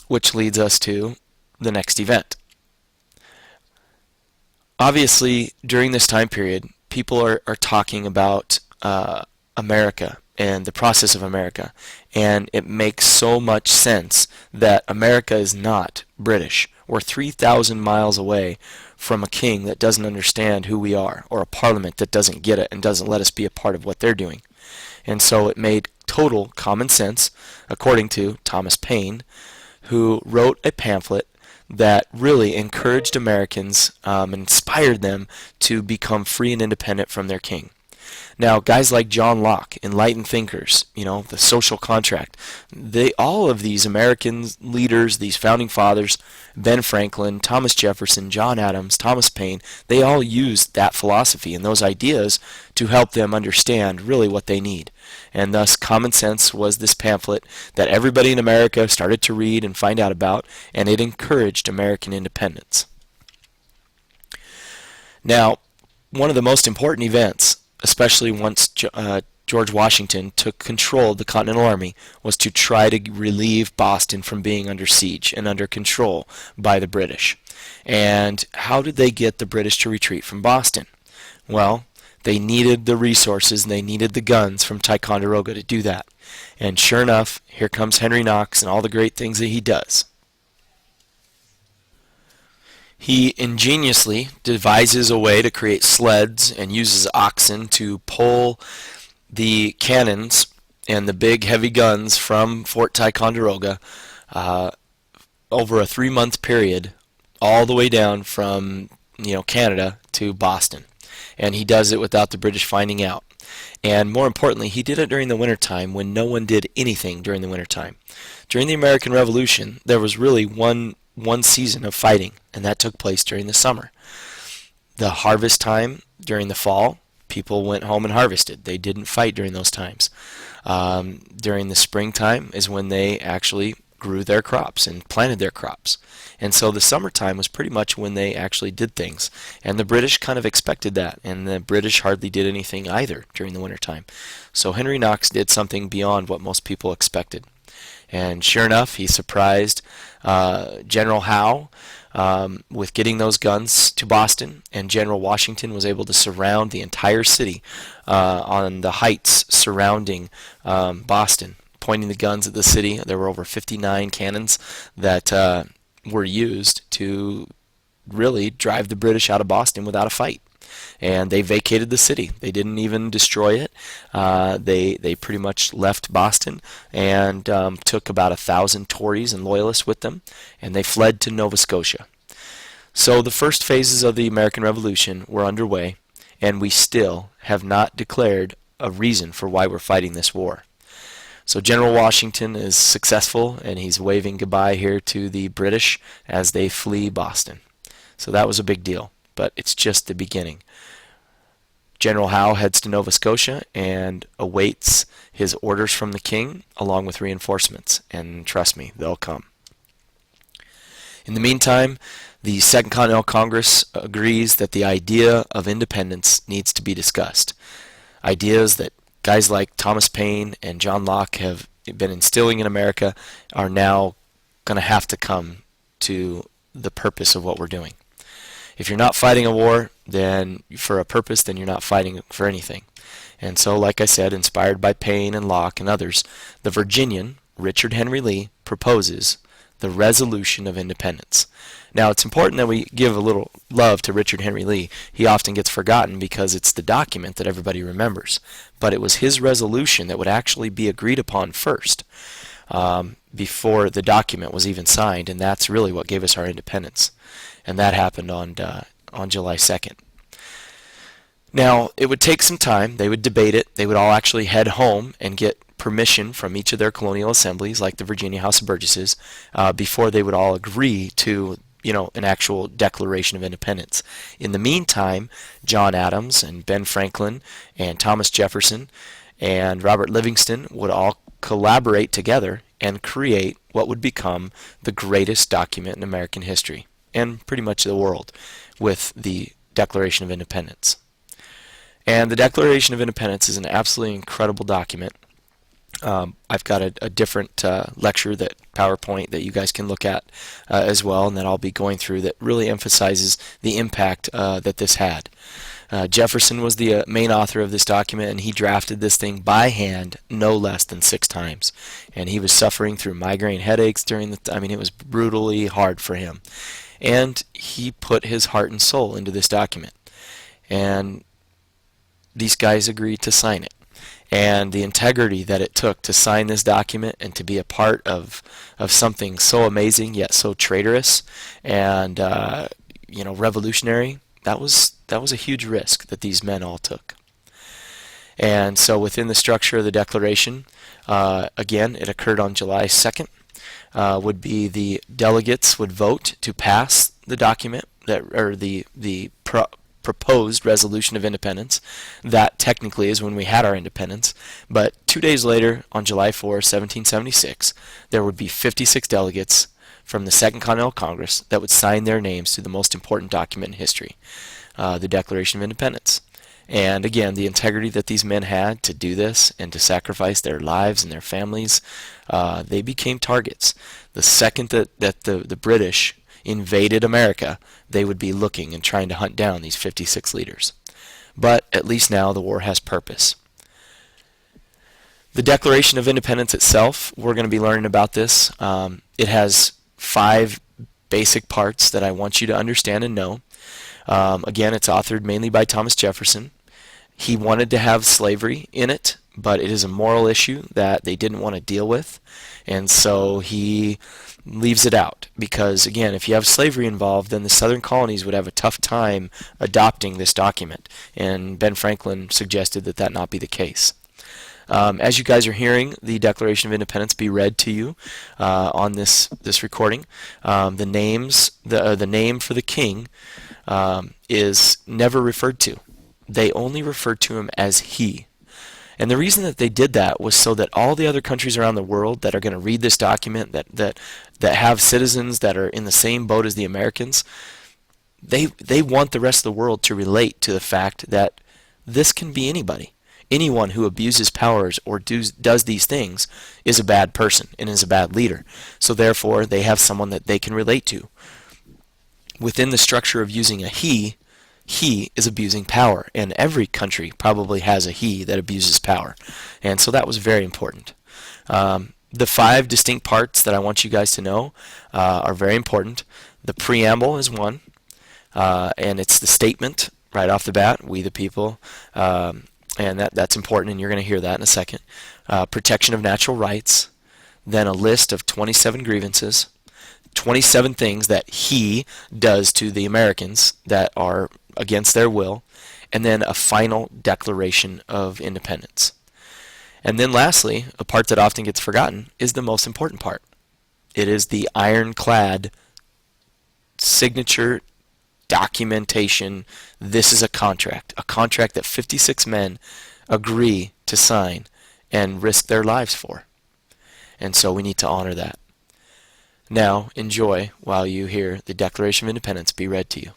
which leads us to the next event. Obviously, during this time period, people are talking about America and the process of America, and it makes so much sense that America is not British. We're 3,000 miles away from a king that doesn't understand who we are, or a parliament that doesn't get it and doesn't let us be a part of what they're doing. And so it made total common sense, according to Thomas Paine, who wrote a pamphlet that really encouraged Americans, inspired them to become free and independent from their king. Now, guys like John Locke, enlightened thinkers, the social contract, all of these American leaders, these founding fathers, Ben Franklin, Thomas Jefferson, John Adams, Thomas Paine, they all used that philosophy and those ideas to help them understand really what they need. And thus, Common Sense was this pamphlet that everybody in America started to read and find out about, and it encouraged American independence. Now, one of the most important events, especially once George Washington took control of the Continental Army, was to try to relieve Boston from being under siege and under control by the British. And how did they get the British to retreat from Boston? Well, they needed the resources and they needed the guns from Ticonderoga to do that. And sure enough, here comes Henry Knox and all the great things that he does. He ingeniously devises a way to create sleds and uses oxen to pull the cannons and the big heavy guns from Fort Ticonderoga over a 3-month period all the way down from Canada to Boston. And he does it without the British finding out. And more importantly, he did it during the wintertime when no one did anything during the wintertime. During the American Revolution, there was really one season of fighting, and that took place during the summer. The harvest time during the fall, people went home and harvested. They didn't fight during those times. During the springtime is when they actually grew their crops and planted their crops. And so the summertime was pretty much when they actually did things. And the British kind of expected that, and the British hardly did anything either during the wintertime. So Henry Knox did something beyond what most people expected. And sure enough, he surprised General Howe with getting those guns to Boston, and General Washington was able to surround the entire city on the heights surrounding Boston, pointing the guns at the city. There were over 59 cannons that were used to really drive the British out of Boston without a fight. And they vacated the city. They didn't even destroy it. They pretty much left Boston and took about 1,000 Tories and Loyalists with them, and they fled to Nova Scotia. So the first phases of the American Revolution were underway, and we still have not declared a reason for why we're fighting this war. So General Washington is successful, and he's waving goodbye here to the British as they flee Boston. So that was a big deal, but it's just the beginning. General Howe heads to Nova Scotia and awaits his orders from the king along with reinforcements, and trust me, they'll come. In the meantime, the Second Continental Congress agrees that the idea of independence needs to be discussed. Ideas that guys like Thomas Paine and John Locke have been instilling in America are now going to have to come to the purpose of what we're doing. If you're not fighting a war then for a purpose, then you're not fighting for anything. And so, like I said, inspired by Paine and Locke and others, the Virginian, Richard Henry Lee, proposes the Resolution of Independence. Now, it's important that we give a little love to Richard Henry Lee. He often gets forgotten because it's the document that everybody remembers. But it was his resolution that would actually be agreed upon first before the document was even signed, and that's really what gave us our independence. And that happened on July 2nd. Now, it would take some time. They would debate it. They would all actually head home and get permission from each of their colonial assemblies, like the Virginia House of Burgesses, before they would all agree to an actual Declaration of Independence. In the meantime, John Adams and Ben Franklin and Thomas Jefferson and Robert Livingston would all collaborate together and create what would become the greatest document in American history, and pretty much the world, with the Declaration of Independence. And the Declaration of Independence is an absolutely incredible document. I've got a different lecture, that PowerPoint, that you guys can look at as well, and that I'll be going through, that really emphasizes the impact that this had. Jefferson was the main author of this document, and he drafted this thing by hand no less than 6 times. And he was suffering through migraine headaches during I mean, it was brutally hard for him. And he put his heart and soul into this document. And these guys agreed to sign it. And the integrity that it took to sign this document and to be a part of something so amazing yet so traitorous and revolutionary, that was a huge risk that these men all took. And so within the structure of the Declaration, again, it occurred on July 2nd, would be the delegates would vote to pass the document, or the proposed Resolution of Independence. That technically is when we had our independence. But 2 days later, on July 4, 1776, there would be 56 delegates from the Second Continental Congress that would sign their names to the most important document in history, the Declaration of Independence. And again, the integrity that these men had to do this and to sacrifice their lives and their families, they became targets. The second that the British invaded America, they would be looking and trying to hunt down these 56 leaders. But at least now the war has purpose. The Declaration of Independence itself, we're going to be learning about this. It has 5 basic parts that I want you to understand and know. Again, it's authored mainly by Thomas Jefferson. He wanted to have slavery in it, but it is a moral issue that they didn't want to deal with, and so he leaves it out. Because again, if you have slavery involved, then the southern colonies would have a tough time adopting this document, and Ben Franklin suggested that that not be the case. As you guys are hearing the Declaration of Independence be read to you on this recording, the name for the king is never referred to. They only referred to him as he. And the reason that they did that was so that all the other countries around the world that are going to read this document, that have citizens that are in the same boat as the Americans, they want the rest of the world to relate to the fact that this can be anybody. Anyone who abuses powers or does these things is a bad person and is a bad leader. So therefore, they have someone that they can relate to. Within the structure of using a he is abusing power, and every country probably has a he that abuses power. And so that was very important. The 5 distinct parts that I want you guys to know are very important. The preamble is one, and it's the statement right off the bat, we the people, and that's important, and you're going to hear that in a second. Protection of natural rights, then a list of 27 grievances, 27 things that he does to the Americans that are against their will, and then a final Declaration of Independence. And then lastly, a part that often gets forgotten is the most important part. It is the ironclad signature documentation. This is a contract that 56 men agree to sign and risk their lives for. And so we need to honor that. Now, enjoy while you hear the Declaration of Independence be read to you.